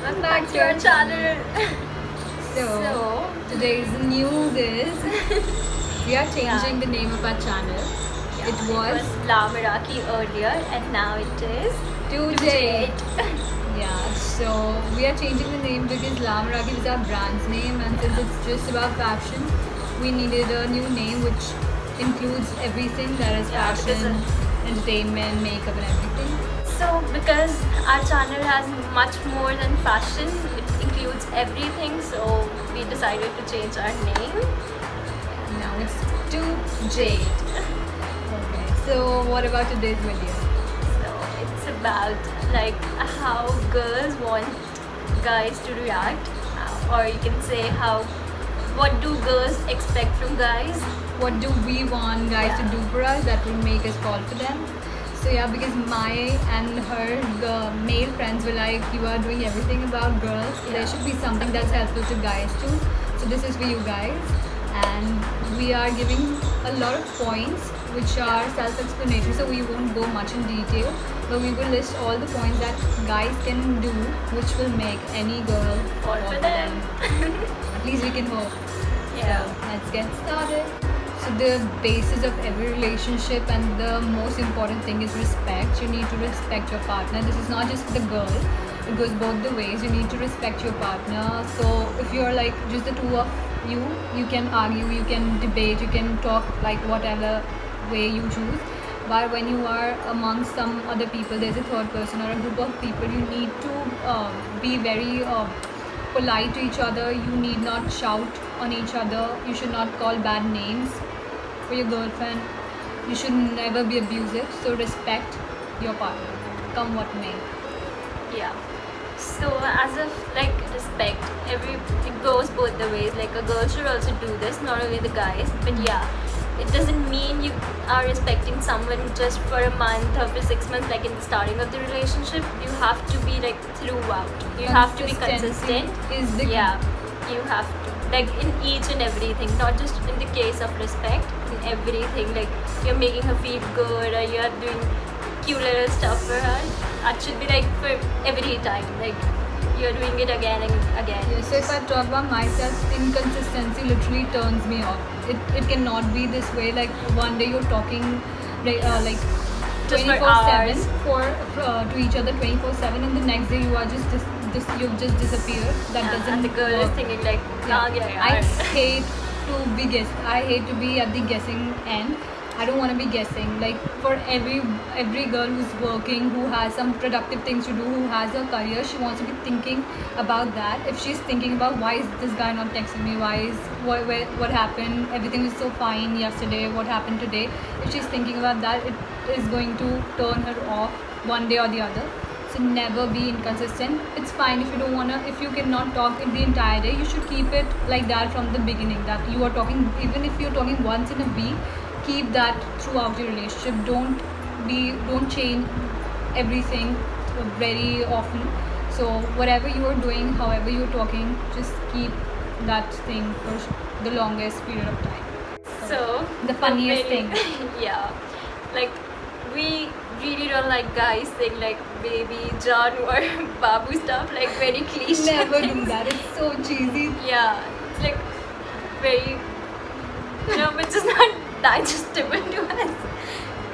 Welcome back to our channel. So today's news is we are changing the name of our channel. Yeah, It was La Meraki earlier, and now it is to Jade. Yeah, so we are changing the name because La Meraki is our brand's name, and since it's just about fashion, we needed a new name which includes everything that is Yeah, fashion, entertainment, makeup, and everything. So because our channel has much more than fashion, it includes everything. So we decided to change our name. Now it's to Jade. Okay, so what about today's video? So it's about like how girls want guys to react, or you can say what do girls expect from guys. What do we want guys to do for us that will make us fall for them? So yeah, because my and her male friends were like, you are doing everything about girls, so there should be something that's helpful to guys too. So this is for you guys, and we are giving a lot of points which are self-explanatory, so we won't go much in detail, but we will list all the points that guys can do which will make any girl fall for them. At least we can hope. Yeah. So let's get started. So the basis of every relationship and the most important thing is respect. You need to respect your partner. This is not just for the girl. It goes both the ways. You need to respect your partner. So if you're like just the two of you, you can argue, you can debate, you can talk like whatever way you choose. But when you are amongst some other people, there's a third person or a group of people, you need to be very polite to each other. You need not shout on each other. You should not call bad names for your girlfriend. You should never be abusive. So respect your partner, come what may. Yeah. So as of like respect, it goes both the ways. Like a girl should also do this, not only the guys. But yeah, it doesn't mean you are respecting someone just for a month or for 6 months, like in the starting of the relationship. You have to be like throughout. You have to be consistent. Is the You have to, like in each and everything, not just in the case of respect, in everything. Like you're making her feel good, or you're doing cute little stuff for her. That should be like for every time. Like you're doing it again and again. Yeah, so if I talk about myself, inconsistency literally turns me off. It cannot be this way. Like one day you're talking like 24/7 to each other 24/7, and the next day you are you've just disappeared. That doesn't. And the girl work. is thinking like, I hate to be at the guessing end. I don't want to be guessing. Like for every girl who's working, who has some productive things to do, who has a career, she wants to be thinking about that. If she's thinking about why is this guy not texting me, what happened, everything was so fine yesterday, what happened today, if she's thinking about that, it is going to turn her off one day or the other. So never be inconsistent. It's fine if you don't wanna, if you cannot talk in the entire day, you should keep it like that from the beginning, that you are talking. Even if you're talking once in a week, keep that throughout your relationship. Don't change everything very often. So whatever you are doing, however you're talking, just keep that thing for the longest period of time. So the funniest thing. Yeah, like we really don't like guys saying like baby, John or Babu stuff, like very cliche. Never things. do that. It's so cheesy. Yeah, it's like very, which is not digestible to us.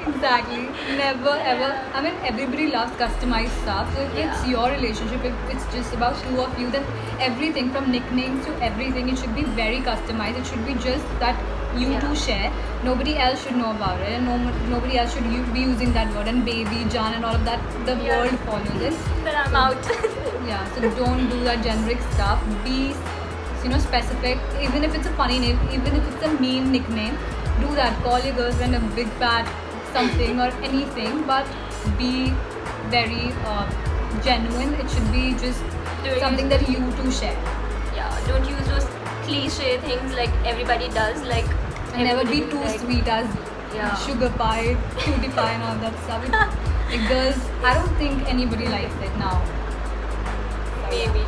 Exactly. Never ever. I mean, everybody loves customized stuff. So if it's your relationship, if it's just about two of you, then everything from nicknames to everything, it should be very customized. It should be just that you two share. Nobody else should know about it, and nobody else should be using that word. And baby, John, and all of that, the world follows it. Then I'm out. Yeah. So don't do that generic stuff. Be specific. Even if it's a funny name, even if it's a mean nickname, do that. Call your girlfriend a big fat something or anything, but be very genuine. It should be just something that you two share. Yeah, don't use those cliche things like everybody does. Like and never be too sweet as sugar pie, cutie pie, and all that stuff. Like girls, I don't think anybody likes it now. Maybe.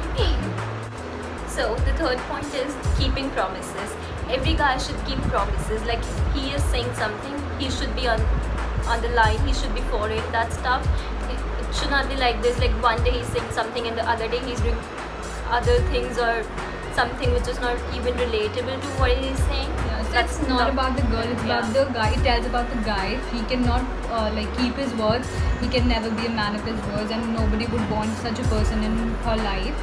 So the third point is keeping promises. Every guy should keep promises. Like if he is saying something, he should be on on the line, he should be following that stuff. It should not be like this, like one day he's saying something and the other day he's doing other things or something which is not even relatable to what he's saying. Yeah, so it's not about the girl, it's about the guy. It tells about the guy. If he cannot keep his words, he can never be a man of his words, and nobody would want such a person in her life.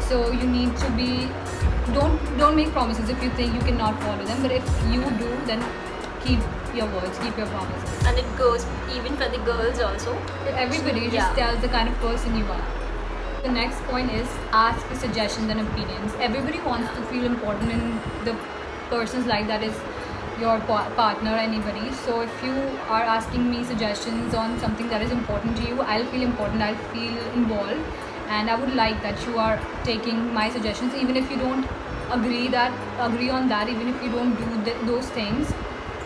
So you need to be, don't make promises if you think you cannot follow them, but if you do, then keep your words, keep your promises. And it goes even for the girls also. Everybody just tells the kind of person you are. The next point is ask for suggestions and opinions. Everybody wants to feel important in the person's life that is your partner, anybody. So if you are asking me suggestions on something that is important to you, I'll feel important, I'll feel involved, and I would like that you are taking my suggestions, even if you don't agree on that, even if you don't do those things.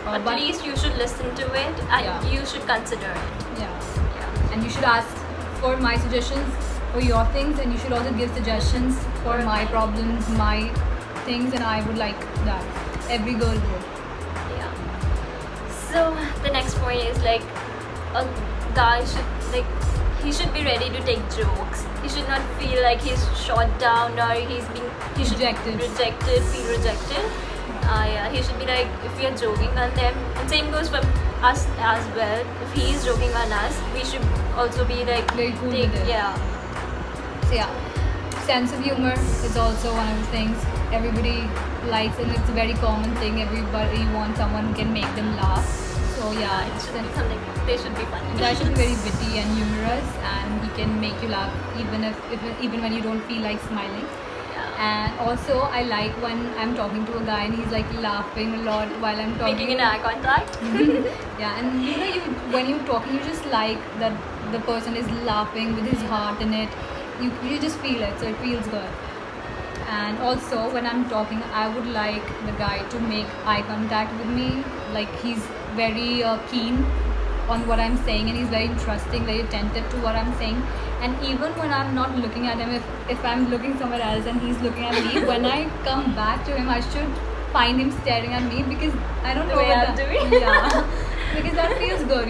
At least you should listen to it and you should consider it. Yeah. And you should ask for my suggestions for your things, and you should also give suggestions for my problems, my things, and I would like that. Every girl would. Yeah. So the next point is like a guy should he should be ready to take jokes. He should not feel like he's shot down or he should Rejected. feel rejected. Yeah, he should be like, if we are joking on them, and same goes for us as well. If he is joking on us, we should also be like very cool with it. Yeah. So yeah, sense of humor is also one of the things everybody likes, and it's a very common thing. Everybody wants someone who can make them laugh. So yeah, it should be something. They should be funny. The guy should be very witty and humorous, and he can make you laugh even when you don't feel like smiling. And also, I like when I'm talking to a guy and he's like laughing a lot while I'm talking. Making an eye contact. Yeah, and when you're talking, you just like that the person is laughing with his heart in it. You just feel it, so it feels good. And also, when I'm talking, I would like the guy to make eye contact with me. Like he's very keen on what I'm saying, and he's very interesting, very attentive to what I'm saying. And even when I'm not looking at him, if I'm looking somewhere else and he's looking at me, when I come back to him, I should find him staring at me, because I don't know what I'm doing. Yeah, because that feels good,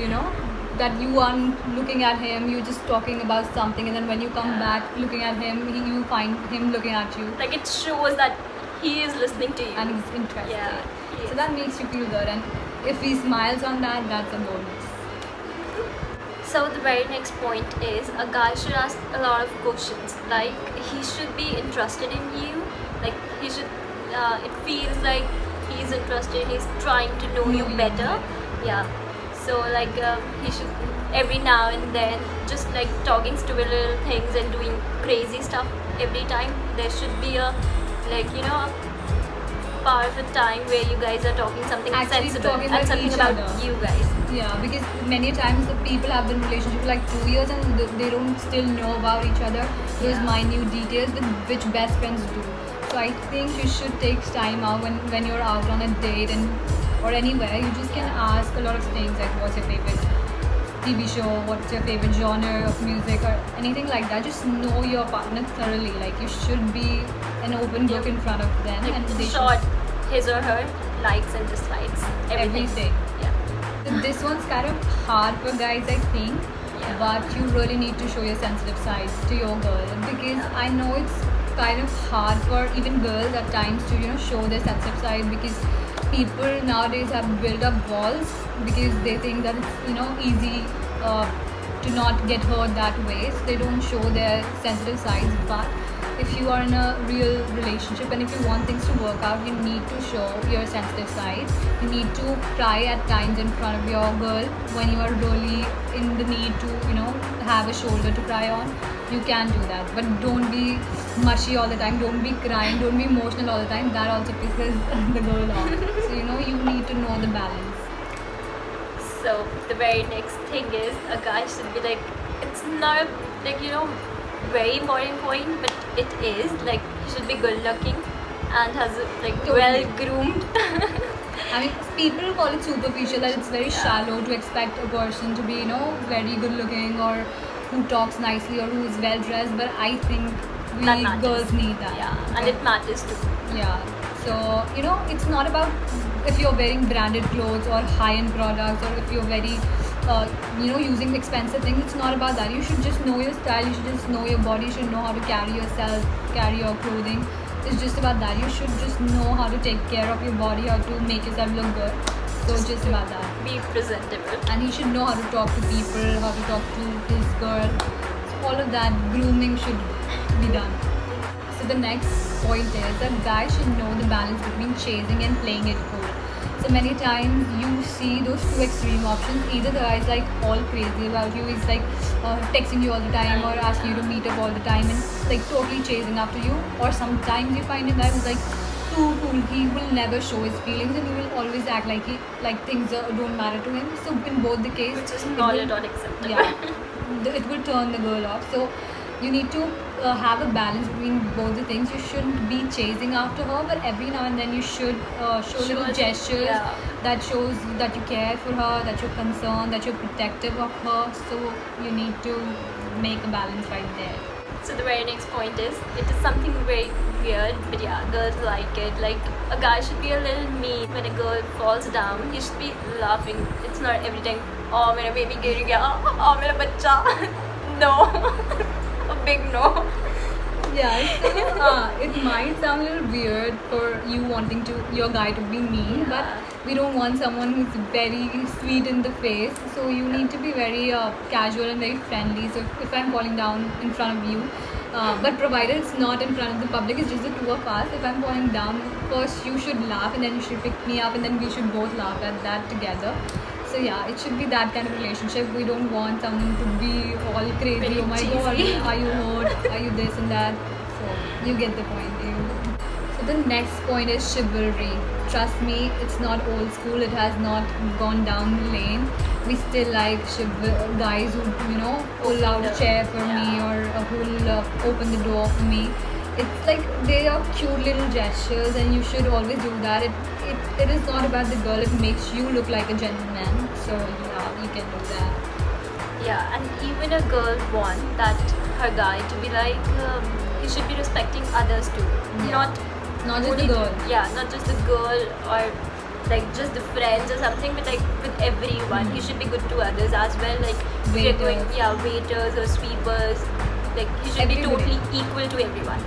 that you aren't looking at him, you're just talking about something, and then when you come back looking at him, you find him looking at you. Like it shows that he is listening to you. And he's interested. Yeah. So that makes you feel good, and if he smiles on that, that's a bonus. So the very next point is a guy should ask a lot of questions. Like he should be interested in you. Like he should. It feels like he's interested. He's trying to know you better. Yeah. So like he should every now and then just like talking stupid little things and doing crazy stuff every time. There should be a part of the time where you guys are talking something Actually sensible talking and about something each about other. you guys. Yeah, because many times the people have been in relationship for like 2 years and they don't still know about each other, those minute details which best friends do. So I think you should take time out when you're out on a date or anywhere. You just can ask a lot of things like what's your favorite TV show, what's your favorite genre of music, or anything like that. Just know your partner thoroughly. Like you should be an open book in front of them, Like and they short his or her likes and dislikes everything. So this one's kind of hard for guys, I think, but you really need to show your sensitive side to your girl, because I know it's kind of hard for even girls at times to show their sensitive side, because people nowadays have built up walls because they think that it's easy to not get hurt that way, so they don't show their sensitive sides. But if you are in a real relationship and if you want things to work out, you need to show your sensitive side. You need to cry at times in front of your girl when you are really in the need to have a shoulder to cry on. You can do that, but don't be mushy all the time, don't be crying, don't be emotional all the time. That also pisses the girl off. So you need to know the balance. So the very next thing is a guy should be like, it's not like very important point, but it is like he should be good looking and has well groomed. I mean, people call it superficial, that it's very shallow to expect a person to be very good looking or who talks nicely or who is well dressed, but I think girls need that. And it matters too. Yeah. So it's not about if you're wearing branded clothes or high-end products, or if you're very using expensive things, it's not about that. You should just know your style, you should just know your body, you should know how to carry yourself, carry your clothing. It's just about that. You should just know how to take care of your body, how to make yourself look good. So it's just about that. Be presentable. And he should know how to talk to people, how to talk to his girl. So all of that grooming should be done. So the next point is that guys should know the balance between chasing and playing it cool. So many times you see those two extreme options. Either the guy is like all crazy about you, he's like texting you all the time or asking you to meet up all the time and like totally chasing after you. Or sometimes you find a guy who's like too cool. He will never show his feelings and he will always act like things don't matter to him. So in both the case, which is not at all acceptable. Yeah, it will turn the girl off. So you need to have a balance between both the things. You shouldn't be chasing after her, but every now and then you should show little gestures that shows that you care for her, that you're concerned, that you're protective of her. So you need to make a balance right there. So the very next point is, it is something very weird, but yeah, girls like it. Like, a guy should be a little mean. When a girl falls down, he should be laughing. It's not every time, oh, my baby गिर गया, oh, my बच्चा. No. A big no. Yeah, so it might sound a little weird for you wanting your guy to be mean, but we don't want someone who's very sweet in the face. So you need to be very casual and very friendly. So if I'm falling down in front of you, but provided it's not in front of the public, it's just the two of us. If I'm falling down, first you should laugh and then you should pick me up and then we should both laugh at that together. So yeah, it should be that kind of relationship. We don't want someone to be all crazy. Very oh my cheesy. god, are you hurt? Are you this and that? So you get the point. So the next point is chivalry. Trust me, it's not old school. It has not gone down the lane. We still like guys who pull out a chair for me or who'll open the door for me. It's like they are cute little gestures and you should always do that. It is not about the girl, it makes you look like a gentleman. So yeah, you can do that. Yeah, and even a girl wants that her guy to be like, he should be respecting others too. Yeah. Not just the girl. Yeah, not just the girl or like just the friends or something, but like with everyone. He should be good to others as well. Like if you're going, waiters or sweepers, like he should be totally equal to everyone.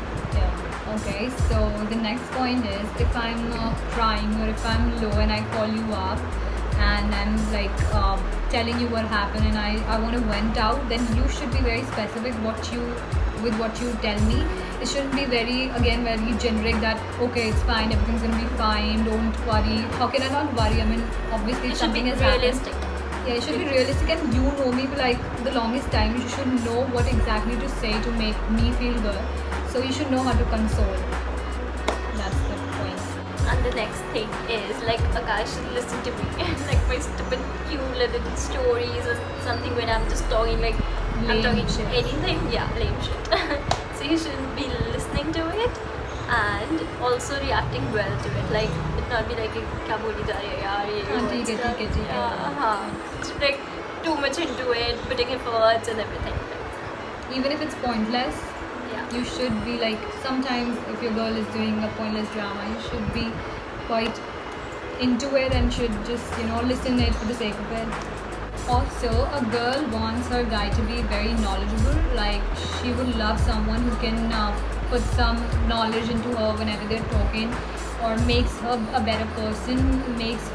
Okay, so the next point is, if I'm crying or if I'm low and I call you up and I'm like telling you what happened and I want to vent out, then you should be very specific with what you tell me. It shouldn't be very generic that, okay, it's fine, everything's gonna be fine, don't worry. How can I not worry? I mean, obviously something has realistic. Happened. Yeah, it should be realistic, and you know me for like the longest time. You should know what exactly to say to make me feel good. So you should know how to console. That's the point. And the next thing is, like, a guy should listen to me. Like my stupid cute little stories or something when I'm just talking like I'm talking shit. Anything. Yeah, lame shit. So you shouldn't be listening to it and also reacting well to it. Like, it not be like, क्या बोली जा रही है यार ये ठीक है. It's like too much into it, putting efforts and everything. Even if it's pointless, you should be like, sometimes if your girl is doing a pointless drama, you should be quite into it and should just listen it for the sake of it. Also, a girl wants her guy to be very knowledgeable. Like, she would love someone who can put some knowledge into her whenever they're talking, or makes her a better person, makes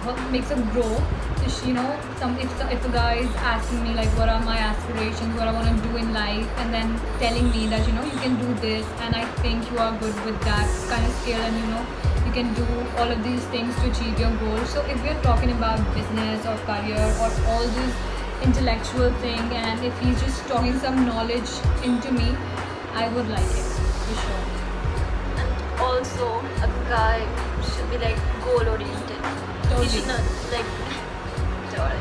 her grow. So she, if a guy is asking me like, what are my aspirations, what I want to do in life, and then telling me that you can do this and I think you are good with that kind of skill, and you can do all of these things to achieve your goals. So if we're talking about business or career or all this intellectual thing, and if he's just talking some knowledge into me, I would like it for sure. And also, a guy should be like goal oriented. Totally. He should not like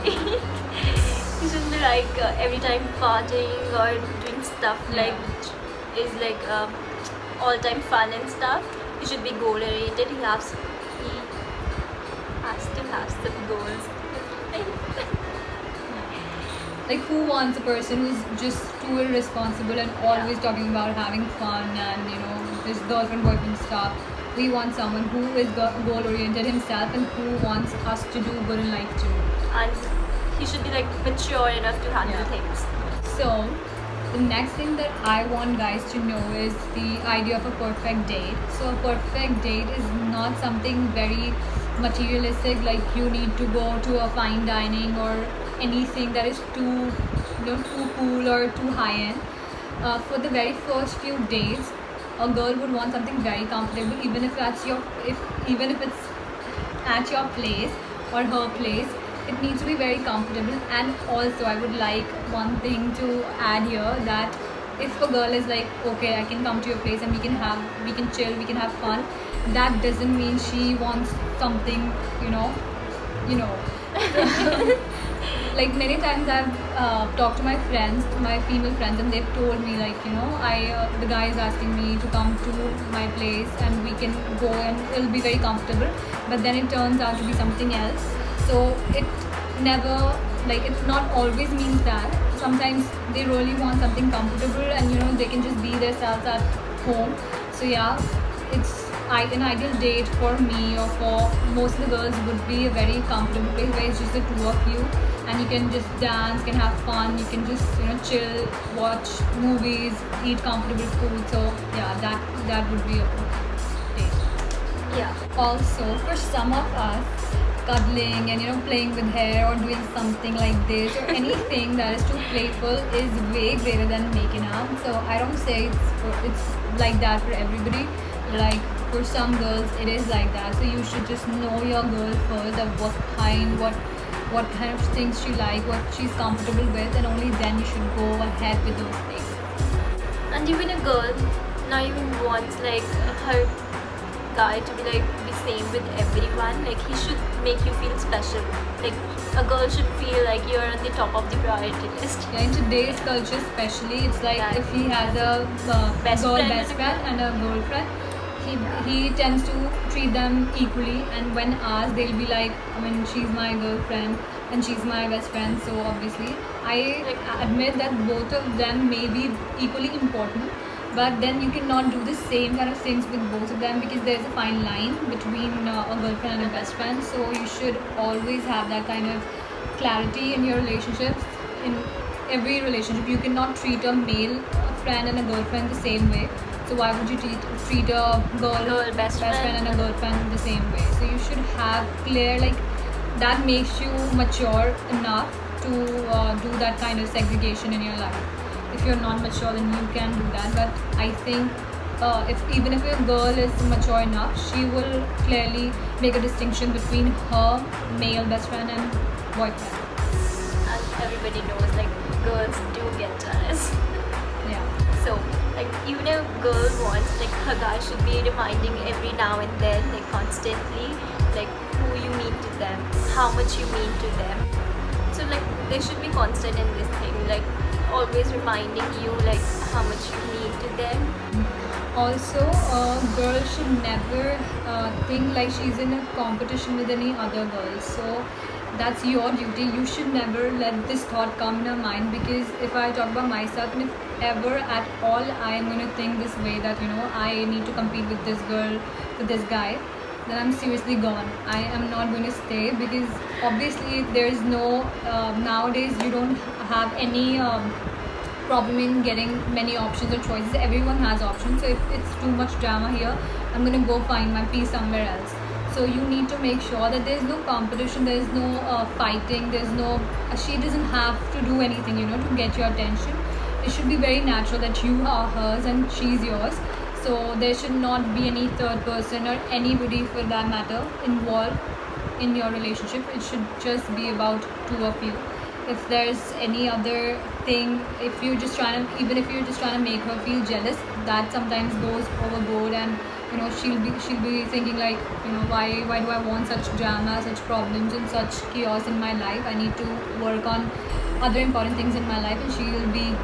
he shouldn't be like every time partying or doing stuff like is like all time fun and stuff. He should be goal oriented. He has to have some goals. Like, who wants a person who's just too irresponsible and always talking about having fun and his girlfriend boyfriend stuff? We want someone who is goal oriented himself and who wants us to do good in life too. And he should be like mature enough to handle things. So the next thing that I want guys to know is the idea of a perfect date. So a perfect date is not something very materialistic, like you need to go to a fine dining or anything that is too too cool or too high end. For the very first few days, a girl would want something very comfortable, even if even if it's at your place or her place. It needs to be very comfortable. And also I would like one thing to add here, that if a girl is like, okay, I can come to your place and we can chill, we can have fun, that doesn't mean she wants something, like many times I've talked to my friends, my female friends, and they've told me like, the guy is asking me to come to my place and we can go and it'll be very comfortable, but then it turns out to be something else. So it never, like, it not always means that. Sometimes they really want something comfortable and they can just be themselves at home. So yeah, it's an ideal date for me or for most of the girls would be a very comfortable place where it's just the two of you and you can just dance, can have fun, you can just chill, watch movies, eat comfortable food. So yeah, that would be a good date. Yeah. Also, for some of us, cuddling and playing with hair or doing something like this or anything that is too playful is way greater than making out. So I don't say it's like that for everybody. Like for some girls it is like that. So you should just know your girl first, of what kind of things she like, what she's comfortable with, and only then you should go ahead with those things. And even a girl not even wants like her guy to be same with everyone. Like he should make you feel special. Like a girl should feel like you're on the top of the priority list. Yeah, in today's culture especially, it's like if he has a best friend and a girlfriend, he tends to treat them equally, and when asked they'll be like, she's my girlfriend and she's my best friend. So obviously I admit that both of them may be equally important, but then you cannot do the same kind of things with both of them, because there's a fine line between a girlfriend and a best friend. So you should always have that kind of clarity in your relationships. In every relationship you cannot treat a male friend and a girlfriend the same way. So why would you treat a girl best friend and a girlfriend the same way? So you should have clear, like, that makes you mature enough to do that kind of segregation in your life. If you're not mature, then you can do that. But I think even if your girl is mature enough, she will clearly make a distinction between her male best friend and boyfriend. And everybody knows, like, girls do get jealous. Yeah. So, like, even a girl wants, like, her guy should be reminding every now and then, like, constantly, like, who you mean to them, how much you mean to them. So, like, they should be constant in this thing, like, always reminding you, like, how much you mean to them. Also, a girl should never think like she's in a competition with any other girl. So that's your duty. You should never let this thought come in your mind, because if I talk about myself, and if ever at all I am going to think this way, that I need to compete with this girl, with this guy, then I'm seriously gone. I am not going to stay, because obviously there's no nowadays you don't have any problem in getting many options or choices. Everyone has options. So if it's too much drama here, I'm going to go find my peace somewhere else. So you need to make sure that there's no competition, there's no fighting, there's no she doesn't have to do anything to get your attention. It should be very natural that you are hers and she's yours. So there should not be any third person or anybody for that matter involved in your relationship. It should just be about two of you. If there's any other thing, if you're just trying to make her feel jealous, that sometimes goes overboard, and she'll be thinking like, why do I want such drama, such problems and such chaos in my life? I need to work on other important things in my life, and she'll be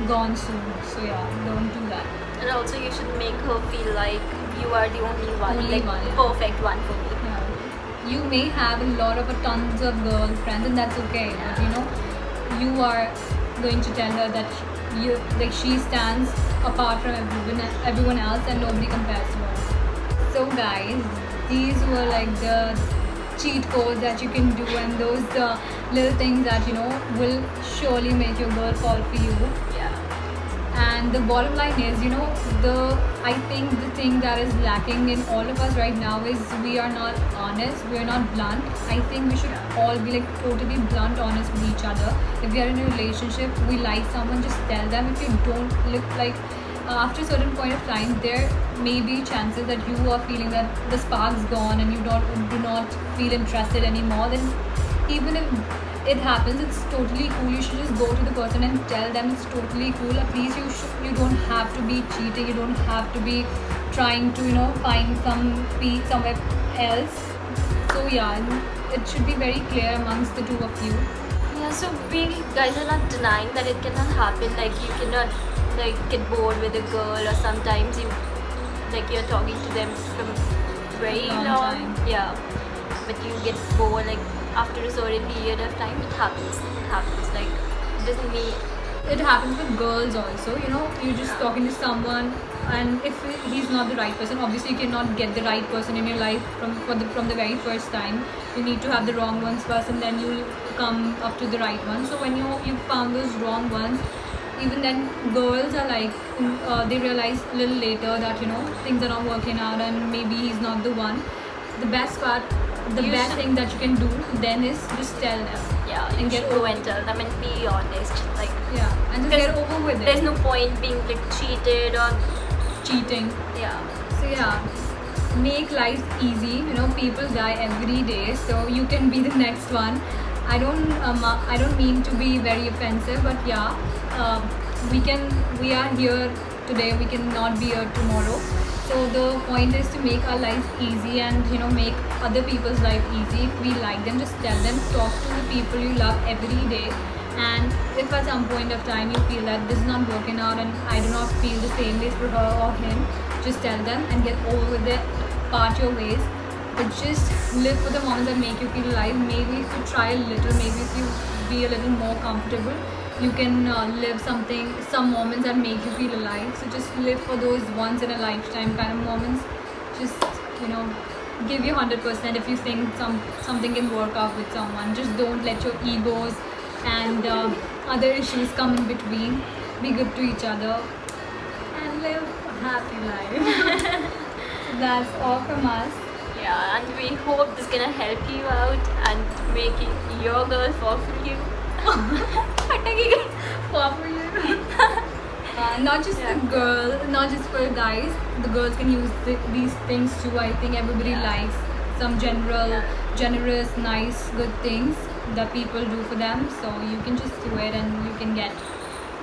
gone soon. So yeah, don't do that. And also you should make her feel like you are the only one, Yeah. perfect one for me. You may have a lot of tons of girlfriends, and that's okay. But you are going to tell her that she stands apart from everyone else, and nobody compares to her. So guys, these were like the cheat codes that you can do, and those little things that will surely make your girl fall for you. Yeah. And the bottom line is, I think the thing that is lacking in all of us right now is we are not honest, we are not blunt. I think we should all be like totally blunt, honest with each other. If we are in a relationship, we like someone, just tell them. If you don't look like, after a certain point of time, there may be chances that you are feeling that the spark's gone and you do not feel interested anymore. Then even if it happens, it's totally cool. You should just go to the person and tell them it's totally cool. At least you don't have to be cheating. You don't have to be trying to find somewhere else. So yeah, and it should be very clear amongst the two of you. Yeah, so we guys are not denying that it cannot happen. Like you cannot like get bored with a girl, or sometimes you're talking to them from very Long long. time. Yeah, but you get bored like after a certain period of time. It happens. Like it doesn't mean. It happens with girls also. You're just talking to someone, and if he's not the right person, obviously you cannot get the right person in your life from the very first time. You need to have the wrong ones first, and then you'll come up to the right one. So when you found those wrong ones, even then girls are like they realize a little later that things are not working out and maybe he's not the one. The best thing that you can do then is just tell them. Yeah, And you get should go over and tell them and be honest. Like Yeah, and just get over with it. there's no point being like cheated or cheating. yeah. So yeah, make life easy. People die every day, so you can be the next one. I don't mean to be very offensive, but yeah, we are here today. We cannot be here tomorrow. So the point is to make our lives easy and make other people's life easy. If we like them, just tell them. Talk to the people you love every day. And if at some point of time you feel that this is not working out and I do not feel the same way for her or him, just tell them and get over with it. Part your ways, but just live for the moments that make you feel alive. Maybe if you try a little, maybe if you be a little more comfortable, you can live some moments that make you feel alive. So just live for those once in a lifetime kind of moments. Just give you 100% if you think something can work out with someone. Just don't let your egos and other issues come in between. Be good to each other and live a happy life. That's all from us. Yeah, and we hope this gonna help you out and make your girl fall for you. Fall for you. Not just the girl, not just for guys. The girls can use these things too. I think everybody likes some generous, nice, good things that people do for them. So you can just do it, and you can get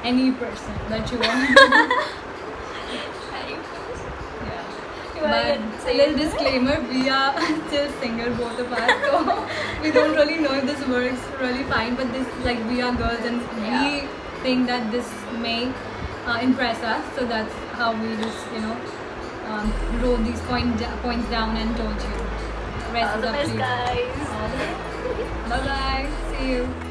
any person that you want. But a little disclaimer, we are still single, both of us, so we don't really know if this works really fine, but we are girls and we think that this may impress us, so that's how we just wrote these points down and told you. Rest All is the up best, to you. guys. Bye bye, see you.